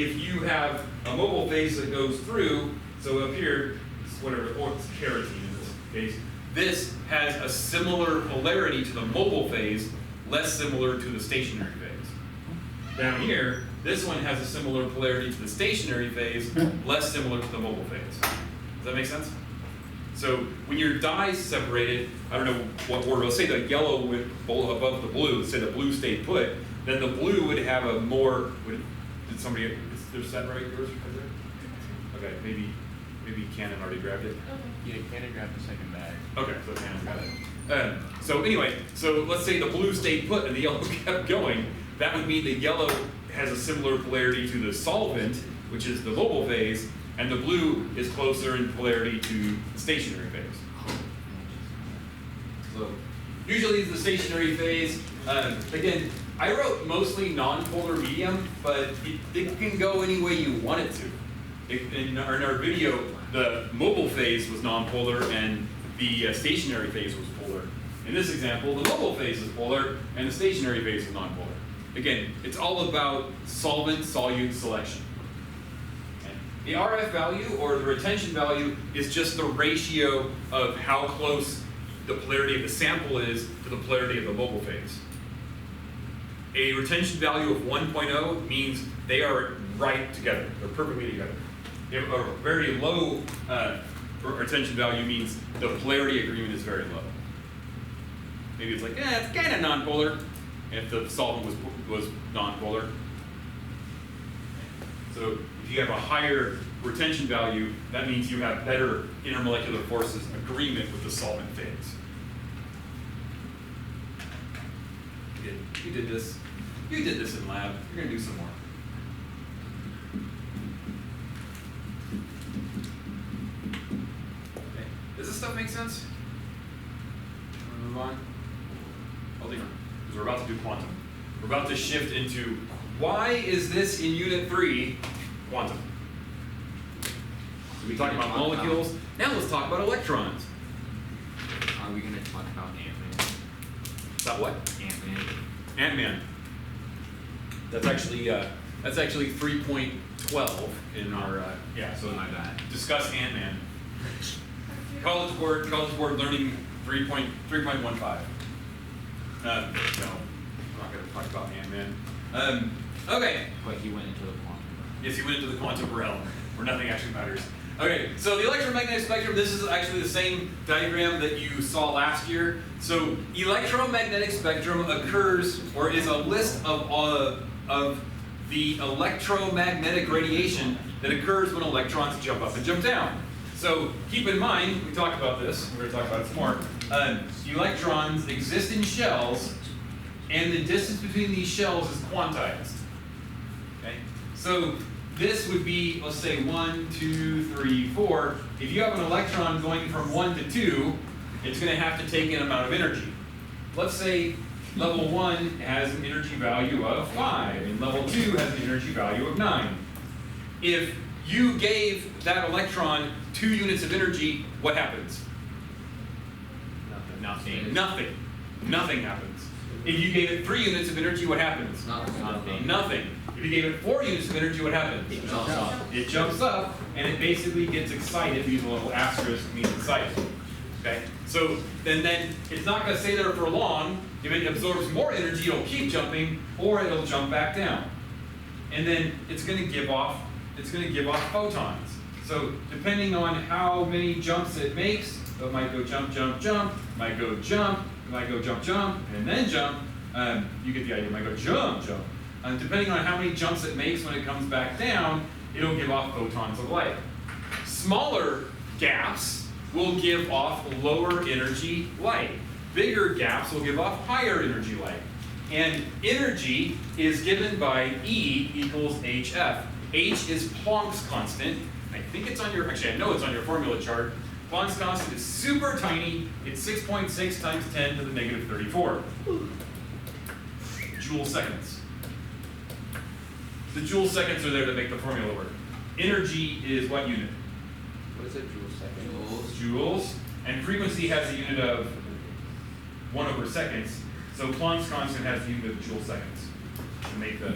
if you have a mobile phase that goes through, so up here, whatever, or it's carotene in this case, this has a similar polarity to the mobile phase, less similar to the stationary phase. Down here, this one has a similar polarity to the stationary phase, less similar to the mobile phase. Does that make sense? So when your dyes separated, I don't know what order, let's say the yellow would above the blue, say the blue stayed put, then the blue would have a more, did somebody, is their set right, yours? Okay, maybe Canon already grabbed it. Yeah, Canon grabbed the second bag. Okay, so Canon got it. So anyway, so let's say the blue stayed put and the yellow kept going. That would mean the yellow has a similar polarity to the solvent, which is the mobile phase, and the blue is closer in polarity to the stationary phase. So usually the stationary phase, again, I wrote mostly non-polar medium, but it can go any way you want it to. In our video, the mobile phase was non-polar and the stationary phase was polar. In this example, the mobile phase is polar and the stationary phase is non-polar. Again, it's all about solvent-solute selection. Okay. The RF value, or the retention value, is just the ratio of how close the polarity of the sample is to the polarity of the mobile phase. A retention value of 1.0 means they are right together. They're perfectly together. A very low retention value means the polarity agreement is very low. Maybe it's like, it's kind of nonpolar if the solvent was nonpolar. So if you have a higher retention value, that means you have better intermolecular forces agreement with the solvent phase. You did this. You did this in lab. You're going to do some more. Okay. Does this stuff make sense? Move on. Hold on, because we're about to do quantum. We're about to shift into why is this in Unit 3 quantum? So we talked about molecules. Now let's talk about electrons. Are we going to talk about Ant-Man? About what? Ant-Man. Ant-Man. That's actually 3.12 in our So my bad. Discuss Ant-Man. College Board learning 3.15. No, I'm not going to talk about Ant-Man. Okay. But he went into the quantum realm. Yes, he went into the quantum realm, where nothing actually matters. Okay, so the electromagnetic spectrum, this is actually the same diagram that you saw last year. So electromagnetic spectrum occurs, or is a list of the electromagnetic radiation that occurs when electrons jump up and jump down. So keep in mind, we talked about this, we're going to talk about it some more. Electrons exist in shells, and the distance between these shells is quantized. Okay? So this would be, let's say 1, 2, 3, 4. If you have an electron going from 1 to 2, it's going to have to take an amount of energy. Let's say level 1 has an energy value of 5, and level 2 has an energy value of 9. If you gave that electron 2 units of energy, what happens? Nothing. Nothing. Nothing happens. If you gave it 3 units of energy, what happens? Nothing. Nothing. If you gave it 4 units of energy, what happens? It jumps up. It jumps up, and it basically gets excited. These little asterisks mean excited. Okay? So then it's not going to stay there for long. If it absorbs more energy, it'll keep jumping, or it'll jump back down. And then it's going to give off photons. So depending on how many jumps it makes, so it might go jump, jump, jump, might go jump, it might go jump, jump, and then jump. You get the idea. It might go jump, jump. Depending on how many jumps it makes when it comes back down, it'll give off photons of light. Smaller gaps will give off lower energy light. Bigger gaps will give off higher energy light. And energy is given by E equals HF. H is Planck's constant. I think it's on your, actually I know it's on your formula chart. Planck's constant is super tiny. It's 6.6 times 10 to the negative 34 joule seconds. The joule seconds are there to make the formula work. Energy is what unit? What is a joule second? Joules. And frequency has a unit of 1/seconds. So Planck's constant has the unit of joule seconds to make the.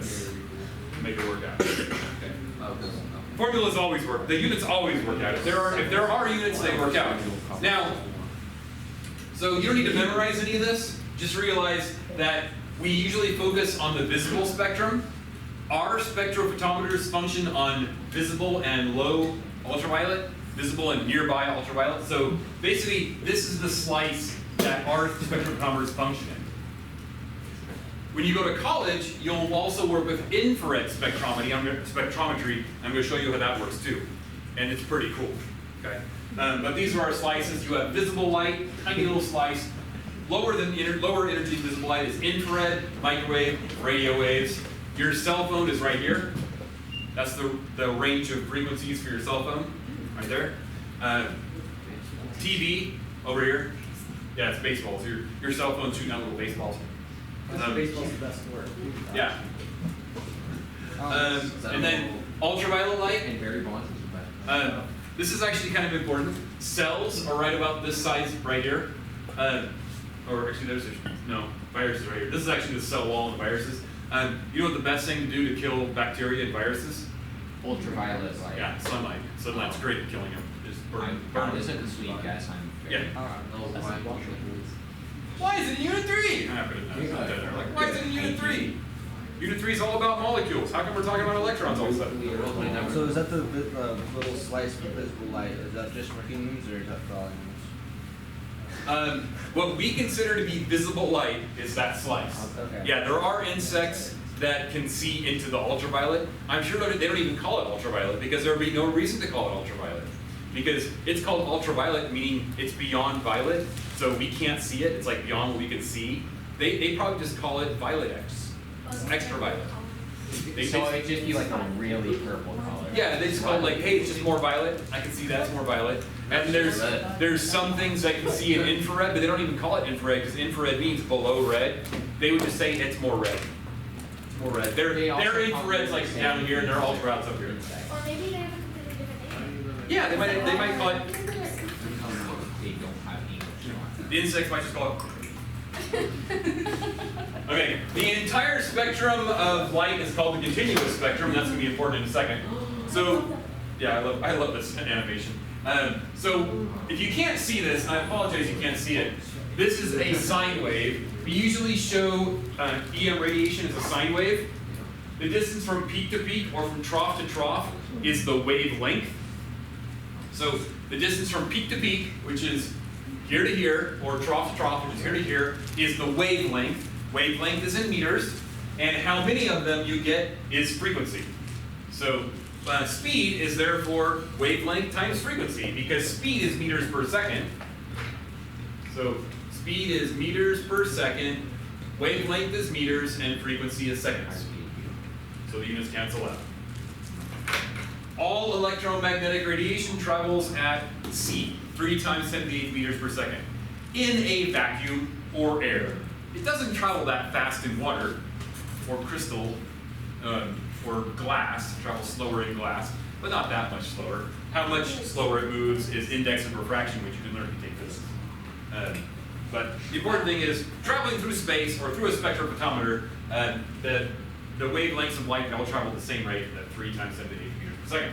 make it work out. Okay. Oh, this. Formulas always work. The units always work out. If there are units, they work out. Now, so you don't need to memorize any of this. Just realize that we usually focus on the visible spectrum. Our spectrophotometers function on visible and low ultraviolet, visible and nearby ultraviolet. So basically, this is the slice that our spectrophotometers function in. When you go to college, you'll also work with infrared spectrometry. I'm going to show you how that works too. And it's pretty cool. Okay? But these are our slices. You have visible light, tiny little slice. Lower energy visible light is infrared, microwave, radio waves. Your cell phone is right here. That's the range of frequencies for your cell phone, right there. TV over here. Yeah, it's baseballs. Your cell phone's shooting out little baseballs. Baseball's the best word. Yeah. And then ultraviolet light. And Barry Bonds is the best. This is actually kind of important. Cells are right about this size right here. Or actually, viruses right here. This is actually the cell wall of the viruses. You know what the best thing to do to kill bacteria and viruses? Ultraviolet light. Yeah, sunlight. Sunlight's great at killing them. Just burn them. This is a sweet gas. I'm very. Yeah. Why is it in Unit 3? Why is it in Unit 3? Unit 3 is all about molecules. How come we're talking about electrons all of a sudden? So is that the little slice for visible light? Is that just for humans or is that for all animals? What we consider to be visible light is that slice. Okay. Yeah, there are insects that can see into the ultraviolet. I'm sure they don't even call it ultraviolet because there would be no reason to call it ultraviolet. Because it's called ultraviolet, meaning it's beyond violet, so we can't see it. It's like beyond what we can see. They probably just call it violet X, extraviolet. So it'd just be like a really purple color. Yeah, they just call it like, hey, it's just more violet. I can see that's more violet. And there's some things that can see in infrared, but they don't even call it infrared because infrared means below red. They would just say it's more red. It's more red. Their infrared's like down here, and their ultraviolet's up here. Or maybe they have a completely different name. Yeah, they might call it. They don't have English. The insects might just call it. Okay, the entire spectrum of light is called the continuous spectrum. That's going to be important in a second. So, yeah, I love this animation. So, if you can't see this, and I apologize you can't see it, this is a sine wave. We usually show EM radiation as a sine wave. The distance from peak to peak or from trough to trough is the wavelength. So, the distance from peak to peak, which is here to here, or trough to trough, which is here to here, is the wavelength. Wavelength is in meters, and how many of them you get is frequency. So speed is therefore wavelength times frequency, because speed is meters per second. So speed is meters per second, wavelength is meters, and frequency is seconds. So the units cancel out. All electromagnetic radiation travels at c, 3 times 10 to the 8 meters per second, in a vacuum or air. It doesn't travel that fast in water, or crystal, or glass. It travels slower in glass, but not that much slower. How much slower it moves is index of refraction, which you can learn if you take physics. But the important thing is, traveling through space or through a spectrophotometer, the wavelengths of light all travel at the same rate, at 3 times 10 to the 8 meters per second.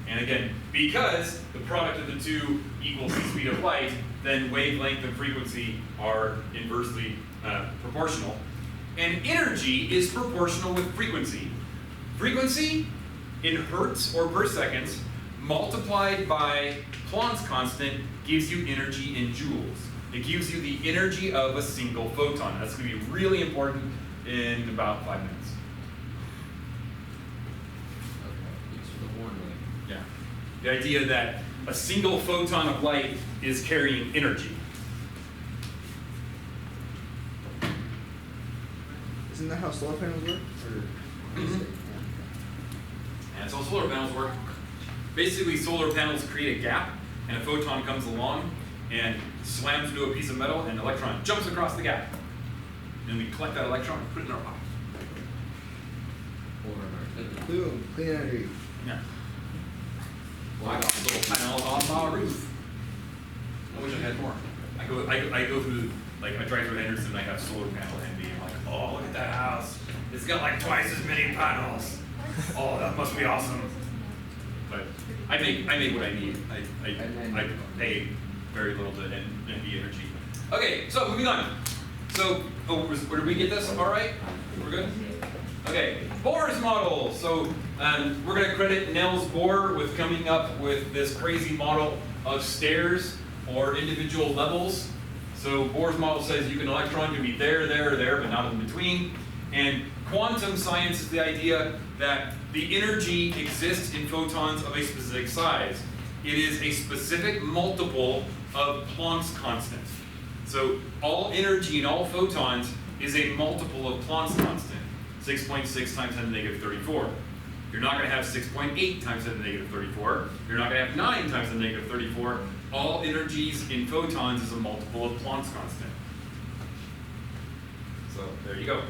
And again, because the product of the two equals the speed of light, then wavelength and frequency are inversely proportional. And energy is proportional with frequency. Frequency in hertz or per seconds multiplied by Planck's constant gives you energy in joules. It gives you the energy of a single photon. That's going to be really important in about 5 minutes. Yeah. The idea that a single photon of light is carrying energy. Isn't that how solar panels work? Mm-hmm. And that's how solar panels work. Basically, solar panels create a gap, and a photon comes along and slams into a piece of metal, and an electron jumps across the gap. And we collect that electron and put it in our pocket. Boom, clean energy. Yeah. Well, I got solar panels on my roof. I wish I had more. I go through, like, I drive through Henderson, and I have solar panel envy. I'm like, oh, look at that house. It's got like twice as many panels. Oh, that must be awesome. But I make what I need. I pay very little to NV energy. Okay, so moving on. So, where did we get this? All right, we're good. Okay, Bohr's model. So we're going to credit Niels Bohr with coming up with this crazy model of stairs or individual levels. So Bohr's model says an electron can be there, but not in between. And quantum science is the idea that the energy exists in photons of a specific size. It is a specific multiple of Planck's constant. So all energy in all photons is a multiple of Planck's constant, 6.6 times 10 to the negative 34. You're not going to have 6.8 times 10 to the negative 34. You're not going to have 9 times 10 to the negative 34. All energies in photons is a multiple of Planck's constant. So there you go.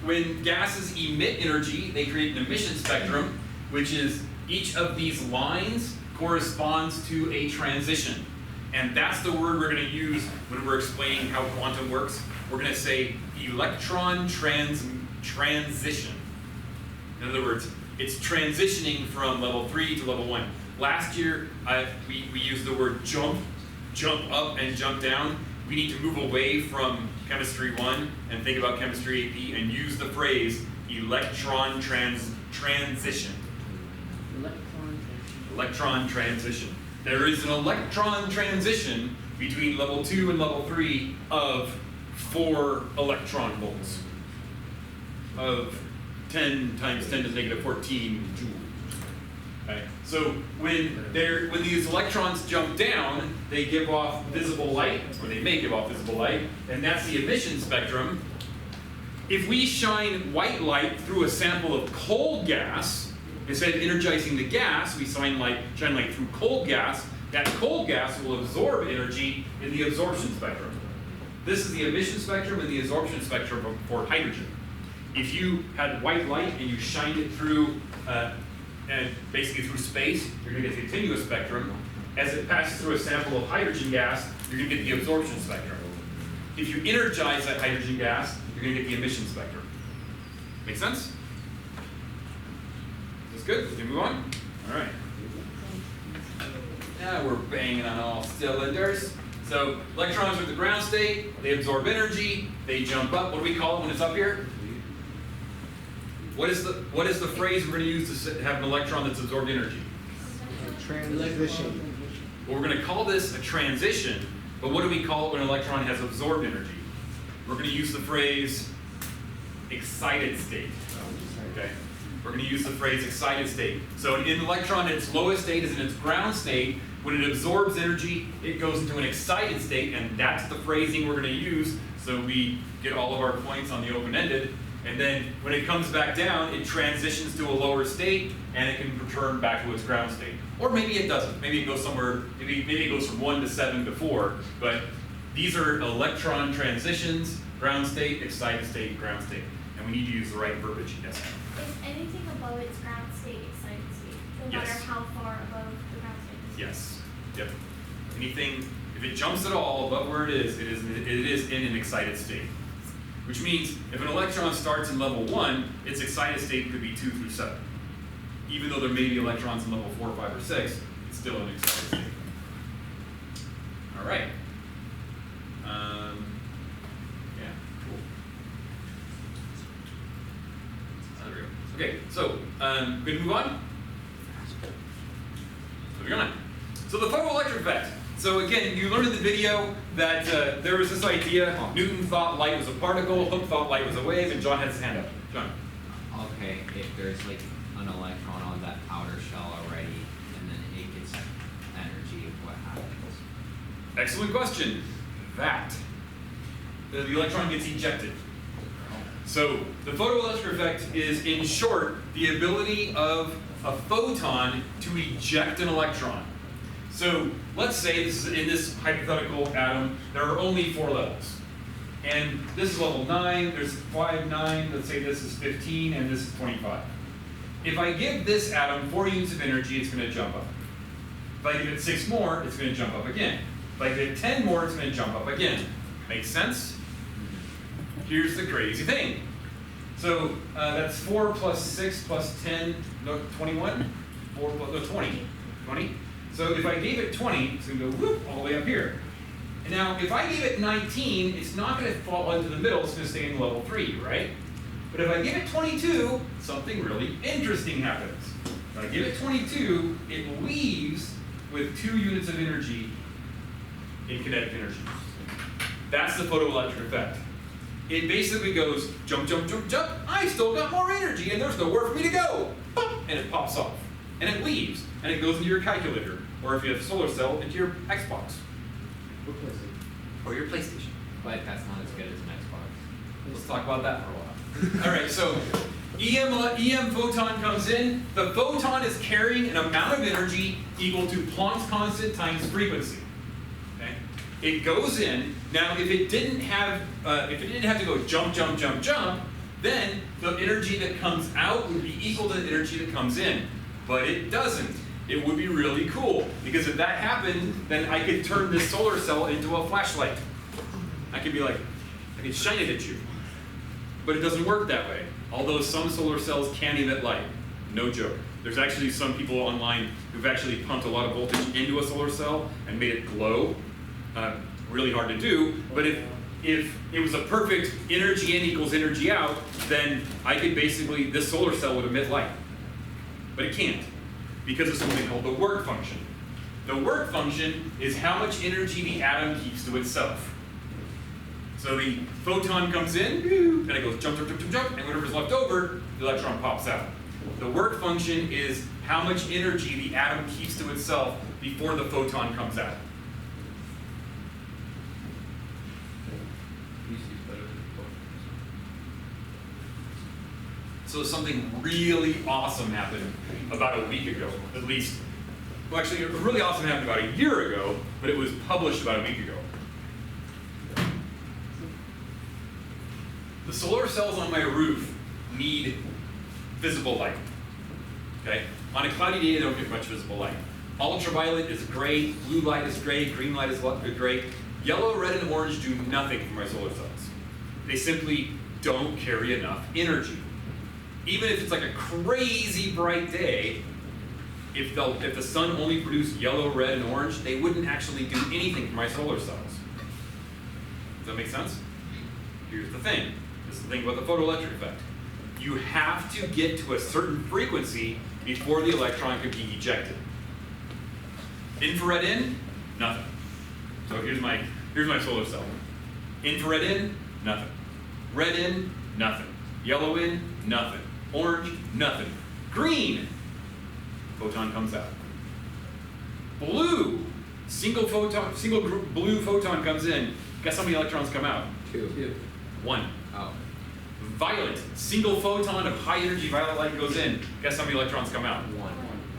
When gases emit energy, they create an emission spectrum, which is each of these lines corresponds to a transition. And that's the word we're going to use when we're explaining how quantum works. We're going to say electron transition. In other words, it's transitioning from level 3 to level 1. Last year, we used the word jump up and jump down. We need to move away from chemistry 1 and think about chemistry AP and use the phrase electron transition. Electron transition. There is an electron transition between level 2 and level 3 of 4 electron volts of 10 times 10 to the negative 14 joules. Okay. So when these electrons jump down, they give off visible light, or they may give off visible light, and that's the emission spectrum. If we shine white light through a sample of cold gas, instead of energizing the gas, we shine light through cold gas. That cold gas will absorb energy in the absorption spectrum. This is the emission spectrum and the absorption spectrum for hydrogen. If you had white light and you shined it through, and basically through space, you're going to get the continuous spectrum. As it passes through a sample of hydrogen gas, you're going to get the absorption spectrum. If you energize that hydrogen gas, you're going to get the emission spectrum. Make sense? That's good? Can we move on? All right. Now we're banging on all cylinders. So electrons are at the ground state, they absorb energy, they jump up. What do we call it when it's up here? What is the phrase we're going to use to have an electron that's absorbed energy? Transition. Well, we're going to call this a transition, but what do we call it when an electron has absorbed energy? We're going to use the phrase excited state. Okay? We're going to use the phrase excited state. So an electron at its lowest state is in its ground state. When it absorbs energy, it goes into an excited state, and that's the phrasing we're going to use so we get all of our points on the open-ended. And then when it comes back down, it transitions to a lower state, and it can return back to its ground state. Or maybe it doesn't. Maybe it goes somewhere, maybe it goes from 1 to 7 to 4. But these are electron transitions, ground state, excited state, ground state. And we need to use the right verbiage. Yes? Is anything above its ground state excited state? No matter Yes. how far above the ground state is? Yes. Yep. Anything, if it jumps at all above where it is in an excited state. Which means if an electron starts in level 1, its excited state could be 2 through 7. Even though there may be electrons in level 4, 5, or 6, it's still an excited state. All right. Yeah, cool. There we go. Okay, so good to move on? Moving on. So the photoelectric effect. So again, you learned in the video that there was this idea, Newton thought light was a particle, Hooke thought light was a wave, and John had his hand up. John. Okay, if there's like an electron on that outer shell already, and then it gets energy, what happens? Excellent question. The electron gets ejected. So the photoelectric effect is, in short, the ability of a photon to eject an electron. So let's say this is in this hypothetical atom, there are only 4 levels. And this is level 9, there's 5, 9, let's say this is 15, and this is 25. If I give this atom 4 units of energy, it's going to jump up. If I give it 6 more, it's going to jump up again. If I give it 10 more, it's going to jump up again. Makes sense? Here's the crazy thing. So that's 4 plus 6 plus 10, no, 21? 4 plus, no, 20. 20? So if I gave it 20, it's going to go whoop all the way up here. And now if I give it 19, it's not going to fall into the middle, it's going to stay in level 3, right? But if I give it 22, something really interesting happens. If I give it 22, it leaves with 2 units of energy in kinetic energy. That's the photoelectric effect. It basically goes jump, jump, jump, jump. I still got more energy and there's nowhere for me to go. Pop, and it pops off. And it leaves. And it goes into your calculator. Or if you have a solar cell, into your Xbox. Or your PlayStation. But that's not as good as an Xbox. Let's talk about that for a while. All right, so EM photon comes in. The photon is carrying an amount of energy equal to Planck's constant times frequency. Okay? It goes in. Now, if it didn't have to go jump, jump, jump, jump, then the energy that comes out would be equal to the energy that comes in. But it doesn't. It would be really cool, because if that happened, then I could turn this solar cell into a flashlight. I could shine it at you. But it doesn't work that way. Although some solar cells can emit light. No joke. There's actually some people online who've actually pumped a lot of voltage into a solar cell and made it glow. Really hard to do, but if it was a perfect energy in equals energy out, then I could basically, this solar cell would emit light. But it can't, because of something called the work function. The work function is how much energy the atom keeps to itself. So the photon comes in, and it goes jump, jump, jump, jump, jump, and whatever's left over, the electron pops out. The work function is how much energy the atom keeps to itself before the photon comes out. So something really awesome happened about a week ago, at least. Well, actually, it really awesome happened about a year ago, but it was published about a week ago. The solar cells on my roof need visible light. Okay? On a cloudy day, they don't get much visible light. Ultraviolet is great, blue light is great, green light is great. Yellow, red, and orange do nothing for my solar cells. They simply don't carry enough energy. Even if it's like a crazy bright day, if the sun only produced yellow, red, and orange, they wouldn't actually do anything for my solar cells. Does that make sense? Here's the thing. This is the thing about the photoelectric effect. You have to get to a certain frequency before the electron can be ejected. Infrared in, nothing. So here's my solar cell. Infrared in, nothing. Red in, nothing. Yellow in, nothing. Orange, nothing. Green, photon comes out. Blue, single blue photon comes in. Guess how many electrons come out? 2. 1. Oh. Violet, single photon of high energy violet light goes in. Guess how many electrons come out? 1.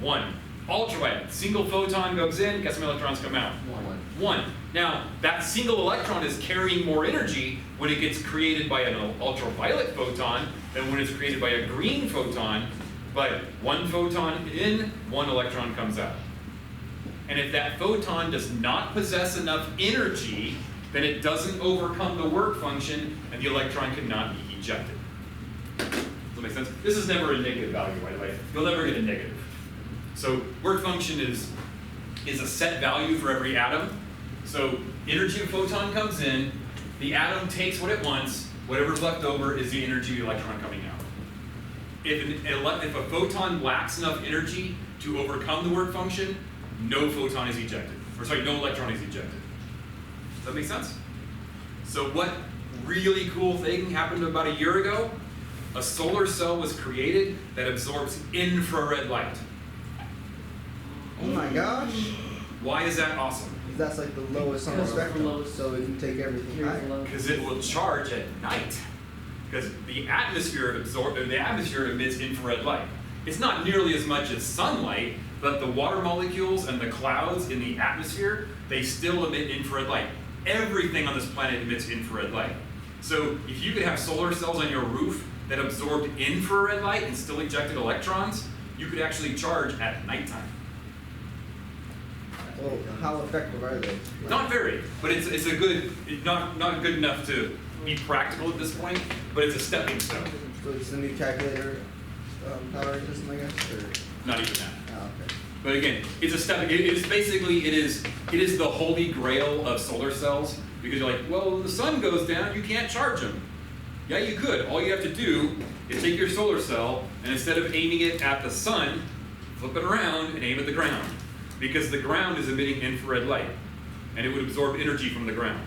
1. Ultraviolet, single photon goes in. Guess how many electrons come out? 1. 1. Now, that single electron is carrying more energy when it gets created by an ultraviolet photon than when it's created by a green photon, but 1 photon in, 1 electron comes out. And if that photon does not possess enough energy, then it doesn't overcome the work function and the electron cannot be ejected. Does that make sense? This is never a negative value, by the way. You'll never get a negative. So work function is a set value for every atom. So energy of photon comes in, the atom takes what it wants, whatever's left over is the energy of the electron coming out. If a photon lacks enough energy to overcome the work function, no photon is ejected. Or sorry, no electron is ejected. Does that make sense? So what really cool thing happened about a year ago? A solar cell was created that absorbs infrared light. Oh my gosh. Why is that awesome? That's like the lowest on the spectrum, so it can take everything higher. Because it will charge at night. Because the atmosphere emits infrared light. It's not nearly as much as sunlight, but the water molecules and the clouds in the atmosphere, they still emit infrared light. Everything on this planet emits infrared light. So if you could have solar cells on your roof that absorbed infrared light and still ejected electrons, you could actually charge at nighttime. Well, how effective are they? Not very, but it's a good, not good enough to be practical at this point, but it's a stepping stone. So it's the new calculator powering system, I guess, or? Not even that. Oh, okay. But again, it's a step. It is basically it is the holy grail of solar cells, because you're like, well, the sun goes down, you can't charge them. Yeah, you could. All you have to do is take your solar cell and instead of aiming it at the sun, flip it around and aim at the ground, because the ground is emitting infrared light, and it would absorb energy from the ground,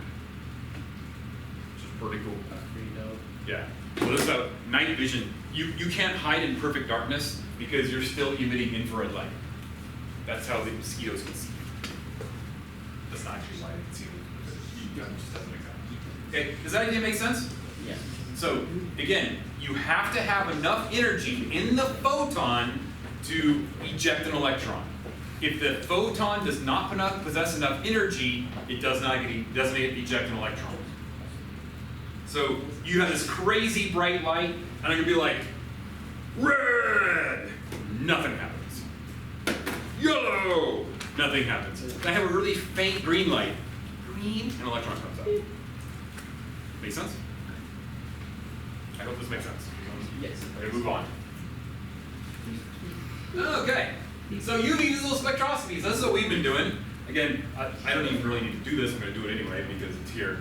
which is pretty cool. Pretty dope. Yeah. So this is a night vision. You can't hide in perfect darkness because you're still emitting infrared light. That's how the mosquitoes can see you. That's not actually why they can see you. It just doesn't make sense. Okay, does that idea make sense? Yeah. So again, you have to have enough energy in the photon to eject an electron. If the photon does not possess enough energy, it doesn't eject an electron. So you have this crazy bright light, and you'll be like, red, nothing happens. Yellow, nothing happens. And I have a really faint green light, green, an electron comes out. Make sense? I hope this makes sense. Yes. Okay, move on. Okay, so UV visible spectroscopy. So this is what we've been doing. Again, I don't even really need to do this. I'm going to do it anyway because it's here.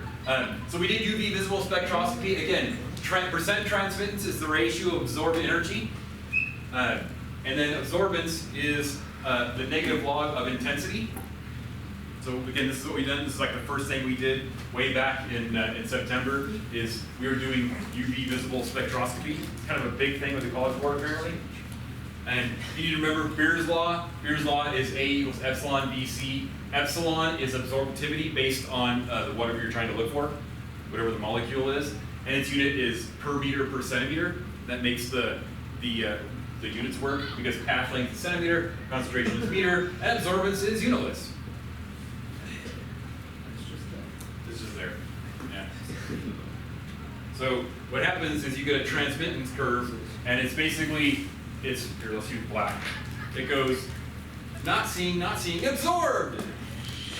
So we did UV visible spectroscopy. Again, percent transmittance is the ratio of absorbed energy. And then absorbance is the negative log of intensity. So again, this is what we've done. This is like the first thing we did way back in September, is we were doing UV visible spectroscopy. It's kind of a big thing with the College Board apparently. And you need to remember Beer's law. Beer's law is A equals epsilon BC. Epsilon is absorptivity based on whatever you're trying to look for, whatever the molecule is. And its unit is per meter per centimeter. That makes the units work, because path length is centimeter, concentration is meter, and absorbance is unitless. It's just there. Yeah. So what happens is you get a transmittance curve, and it's basically, here, let's use black. It goes not seeing, absorbed.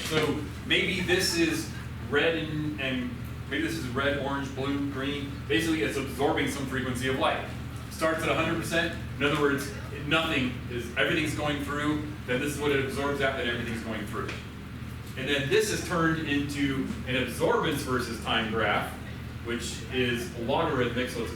So maybe this is red and maybe this is red, orange, blue, green. Basically, it's absorbing some frequency of light. Starts at 100%. In other words, everything's going through. Then this is what it absorbs at. Then everything's going through. And then this is turned into an absorbance versus time graph, which is logarithmic, so it's